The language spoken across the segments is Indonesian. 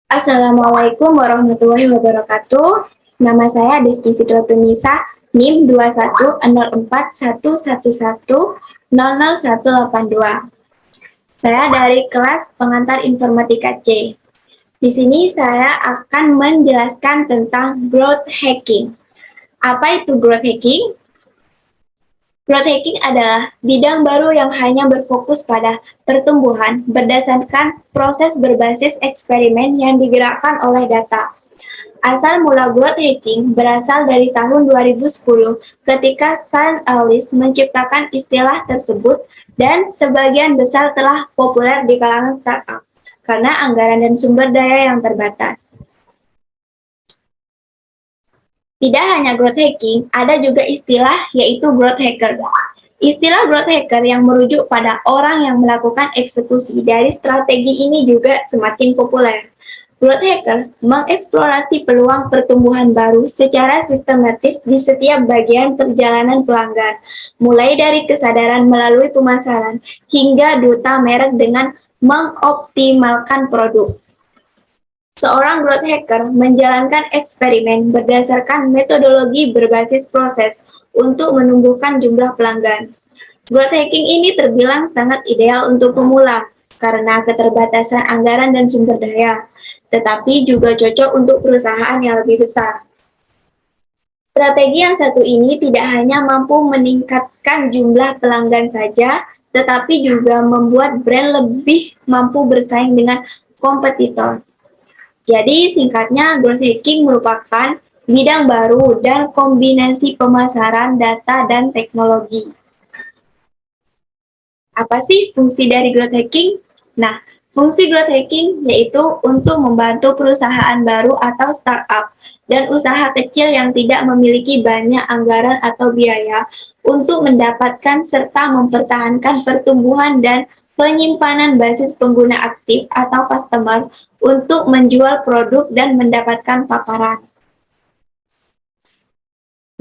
Assalamualaikum warahmatullahi wabarakatuh. Nama saya Desti Fitrotunisa, NIM 2104111000182. Saya dari kelas pengantar informatika C. Di sini saya akan menjelaskan tentang growth hacking. Apa itu growth hacking? Growth hacking adalah bidang baru yang hanya berfokus pada pertumbuhan berdasarkan proses berbasis eksperimen yang digerakkan oleh data. Asal mula growth hacking berasal dari tahun 2010 ketika Sam Altman menciptakan istilah tersebut dan sebagian besar telah populer di kalangan startup karena anggaran dan sumber daya yang terbatas. Tidak hanya growth hacking, ada juga istilah yaitu growth hacker. Istilah growth hacker yang merujuk pada orang yang melakukan eksekusi dari strategi ini juga semakin populer. Growth hacker mengeksplorasi peluang pertumbuhan baru secara sistematis di setiap bagian perjalanan pelanggan, mulai dari kesadaran melalui pemasaran hingga duta merek dengan mengoptimalkan produk. Seorang growth hacker menjalankan eksperimen berdasarkan metodologi berbasis proses untuk menumbuhkan jumlah pelanggan. Growth hacking ini terbilang sangat ideal untuk pemula karena keterbatasan anggaran dan sumber daya, tetapi juga cocok untuk perusahaan yang lebih besar. Strategi yang satu ini tidak hanya mampu meningkatkan jumlah pelanggan saja, tetapi juga membuat brand lebih mampu bersaing dengan kompetitor. Jadi singkatnya, growth hacking merupakan bidang baru dan kombinasi pemasaran data dan teknologi. Apa sih fungsi dari growth hacking? Nah, fungsi growth hacking yaitu untuk membantu perusahaan baru atau startup dan usaha kecil yang tidak memiliki banyak anggaran atau biaya untuk mendapatkan serta mempertahankan pertumbuhan dan penyimpanan basis pengguna aktif atau customer untuk menjual produk dan mendapatkan paparan.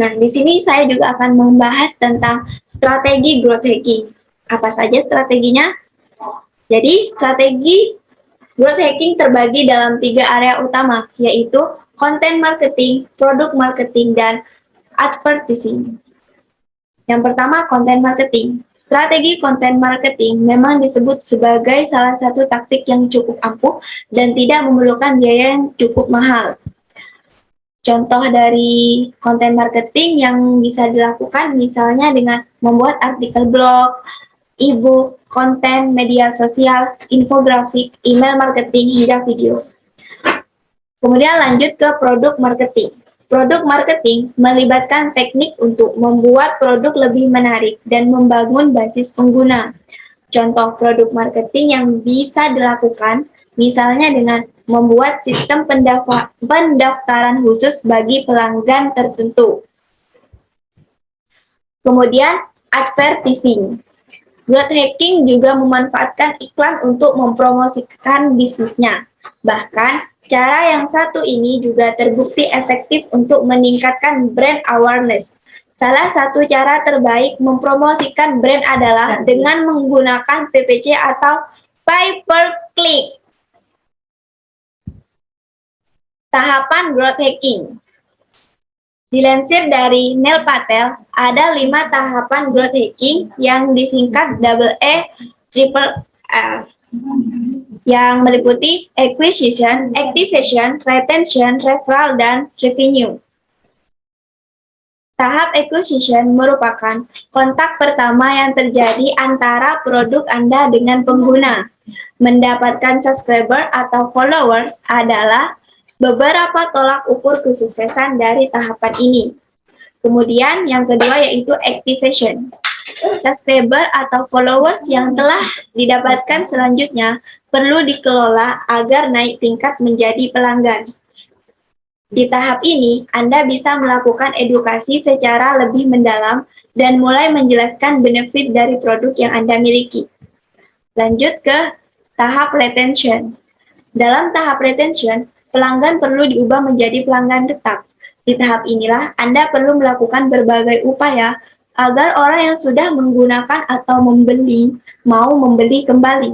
Nah, di sini saya juga akan membahas tentang strategi growth hacking. Apa saja strateginya? Jadi, strategi growth hacking terbagi dalam 3 area utama, yaitu content marketing, product marketing, dan advertising. Yang pertama, content marketing. Strategi konten marketing memang disebut sebagai salah satu taktik yang cukup ampuh dan tidak memerlukan biaya yang cukup mahal. Contoh dari konten marketing yang bisa dilakukan misalnya dengan membuat artikel blog, e-book, konten media sosial, infografik, email marketing, hingga video. Kemudian lanjut ke produk marketing. Produk marketing melibatkan teknik untuk membuat produk lebih menarik dan membangun basis pengguna. Contoh produk marketing yang bisa dilakukan misalnya dengan membuat sistem pendaftaran khusus bagi pelanggan tertentu. Kemudian advertising. Growth hacking juga memanfaatkan iklan untuk mempromosikan bisnisnya. Bahkan, cara yang satu ini juga terbukti efektif untuk meningkatkan brand awareness. Salah satu cara terbaik mempromosikan brand adalah dengan menggunakan PPC atau pay per click. Tahapan growth hacking. Dilansir dari Neil Patel, ada 5 tahapan growth hacking yang disingkat AARRR, yang meliputi acquisition, activation, retention, referral, dan revenue. Tahap acquisition merupakan kontak pertama yang terjadi antara produk Anda dengan pengguna. Mendapatkan subscriber atau follower adalah beberapa tolak ukur kesuksesan dari tahapan ini. Kemudian yang kedua yaitu activation. Subscriber atau followers yang telah didapatkan selanjutnya perlu dikelola agar naik tingkat menjadi pelanggan. Di tahap ini, Anda bisa melakukan edukasi secara lebih mendalam dan mulai menjelaskan benefit dari produk yang Anda miliki. Lanjut ke tahap retention. Dalam tahap retention, pelanggan perlu diubah menjadi pelanggan tetap. Di tahap inilah, Anda perlu melakukan berbagai upaya agar orang yang sudah menggunakan atau membeli mau membeli kembali.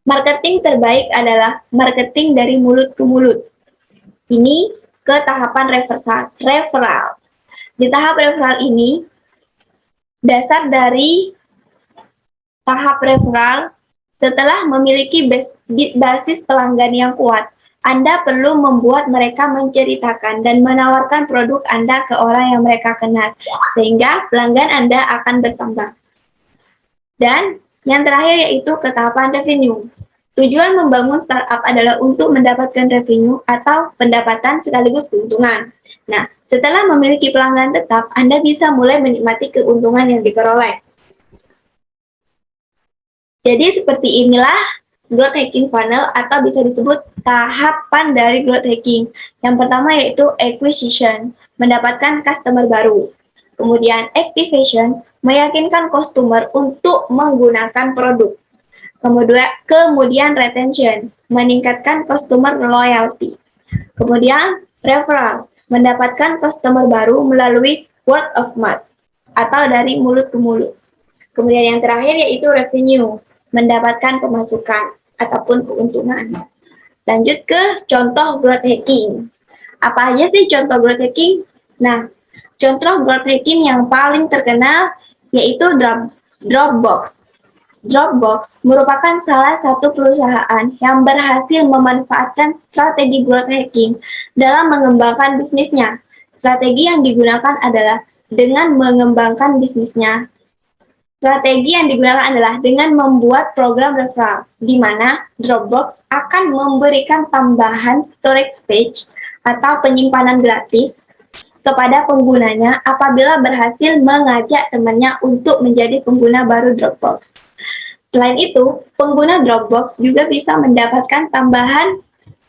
Marketing terbaik adalah marketing dari mulut ke mulut. Ini ke tahapan referral. Di tahap referral ini, dasar dari tahap referral, setelah memiliki basis pelanggan yang kuat, Anda perlu membuat mereka menceritakan dan menawarkan produk Anda ke orang yang mereka kenal, sehingga pelanggan Anda akan bertambah. Dan yang terakhir yaitu ke tahapan revenue. Tujuan membangun startup adalah untuk mendapatkan revenue atau pendapatan sekaligus keuntungan. Nah, setelah memiliki pelanggan tetap, Anda bisa mulai menikmati keuntungan yang diperoleh. Jadi seperti inilah growth hacking funnel atau bisa disebut tahapan dari growth hacking. Yang pertama yaitu acquisition, mendapatkan customer baru. Kemudian activation, meyakinkan customer untuk menggunakan produk. Kemudian retention, meningkatkan customer loyalty. Kemudian referral, mendapatkan customer baru melalui word of mouth atau dari mulut ke mulut. Kemudian yang terakhir yaitu revenue, mendapatkan pemasukan ataupun keuntungan. Lanjut ke contoh growth hacking. Apa aja sih contoh growth hacking? Nah, contoh growth hacking yang paling terkenal yaitu Dropbox. Dropbox merupakan salah satu perusahaan yang berhasil memanfaatkan strategi growth hacking dalam mengembangkan bisnisnya. Strategi yang digunakan adalah dengan mengembangkan bisnisnya. Strategi yang digunakan adalah dengan membuat program referral, di mana Dropbox akan memberikan tambahan storage space atau penyimpanan gratis kepada penggunanya apabila berhasil mengajak temannya untuk menjadi pengguna baru Dropbox. Selain itu, pengguna Dropbox juga bisa mendapatkan tambahan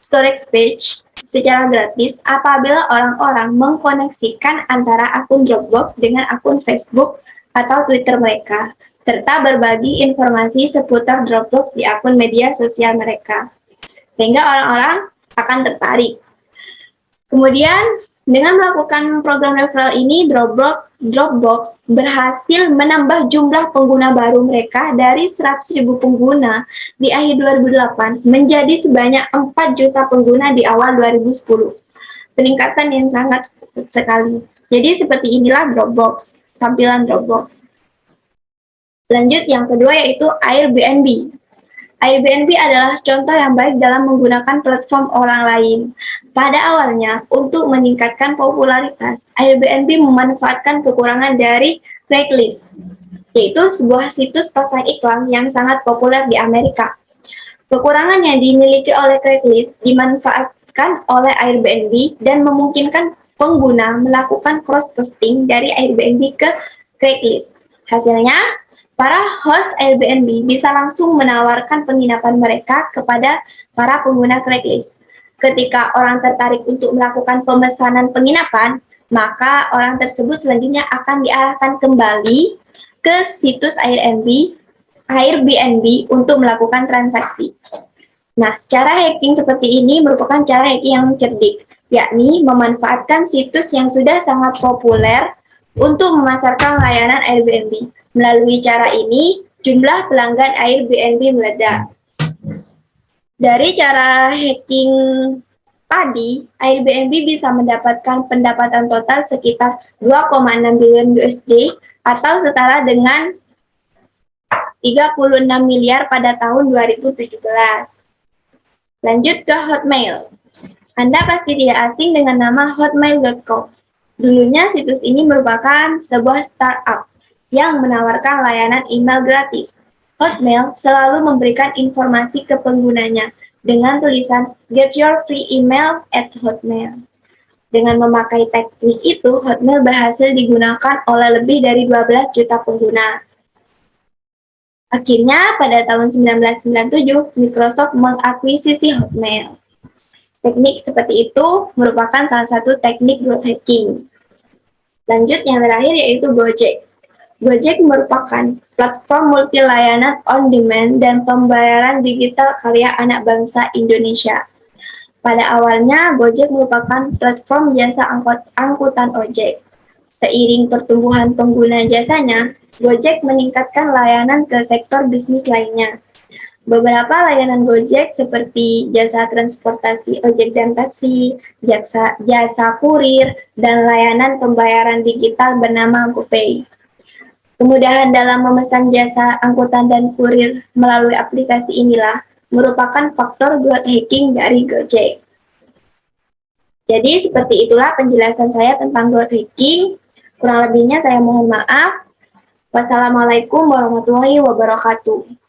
storage space secara gratis apabila orang-orang mengkoneksikan antara akun Dropbox dengan akun Facebook atau Twitter mereka, serta berbagi informasi seputar Dropbox di akun media sosial mereka, sehingga orang-orang akan tertarik. Kemudian, dengan melakukan program referral ini, Dropbox berhasil menambah jumlah pengguna baru mereka dari 100.000 pengguna di akhir 2008 menjadi sebanyak 4 juta pengguna di awal 2010. Peningkatan yang sangat sekali. Jadi seperti inilah Dropbox, tampilan Dropbox. Lanjut yang kedua yaitu Airbnb. Airbnb adalah contoh yang baik dalam menggunakan platform orang lain. Pada awalnya, untuk meningkatkan popularitas, Airbnb memanfaatkan kekurangan dari Craigslist, yaitu sebuah situs pasang iklan yang sangat populer di Amerika. Kekurangan yang dimiliki oleh Craigslist dimanfaatkan oleh Airbnb dan memungkinkan pengguna melakukan cross-posting dari Airbnb ke Craigslist. Hasilnya, para host Airbnb bisa langsung menawarkan penginapan mereka kepada para pengguna Craigslist. Ketika orang tertarik untuk melakukan pemesanan penginapan, maka orang tersebut selanjutnya akan diarahkan kembali ke situs Airbnb untuk melakukan transaksi. Nah, cara hacking seperti ini merupakan cara hacking yang cerdik, yakni memanfaatkan situs yang sudah sangat populer untuk memasarkan layanan Airbnb. Melalui cara ini, jumlah pelanggan Airbnb meledak. Dari cara hacking tadi, Airbnb bisa mendapatkan pendapatan total sekitar 2,6 billion USD atau setara dengan 36 miliar pada tahun 2017. Lanjut ke Hotmail. Anda pasti tidak asing dengan nama hotmail.com. Dulunya situs ini merupakan sebuah startup yang menawarkan layanan email gratis. Hotmail selalu memberikan informasi ke penggunanya dengan tulisan "Get your free email at Hotmail". Dengan memakai teknik itu, Hotmail berhasil digunakan oleh lebih dari 12 juta pengguna. Akhirnya, pada tahun 1997, Microsoft mengakuisisi Hotmail. Teknik seperti itu merupakan salah satu teknik growth hacking. Lanjut yang terakhir yaitu Gojek. Gojek merupakan platform multi layanan on-demand dan pembayaran digital karya anak bangsa Indonesia. Pada awalnya, Gojek merupakan platform jasa angkutan ojek. Seiring pertumbuhan pengguna jasanya, Gojek meningkatkan layanan ke sektor bisnis lainnya. Beberapa layanan Gojek seperti jasa transportasi ojek dan taksi, jasa kurir, dan layanan pembayaran digital bernama GoPay. Kemudahan dalam memesan jasa angkutan dan kurir melalui aplikasi inilah merupakan faktor growth hacking dari Gojek. Jadi seperti itulah penjelasan saya tentang growth hacking. Kurang lebihnya saya mohon maaf. Wassalamualaikum warahmatullahi wabarakatuh.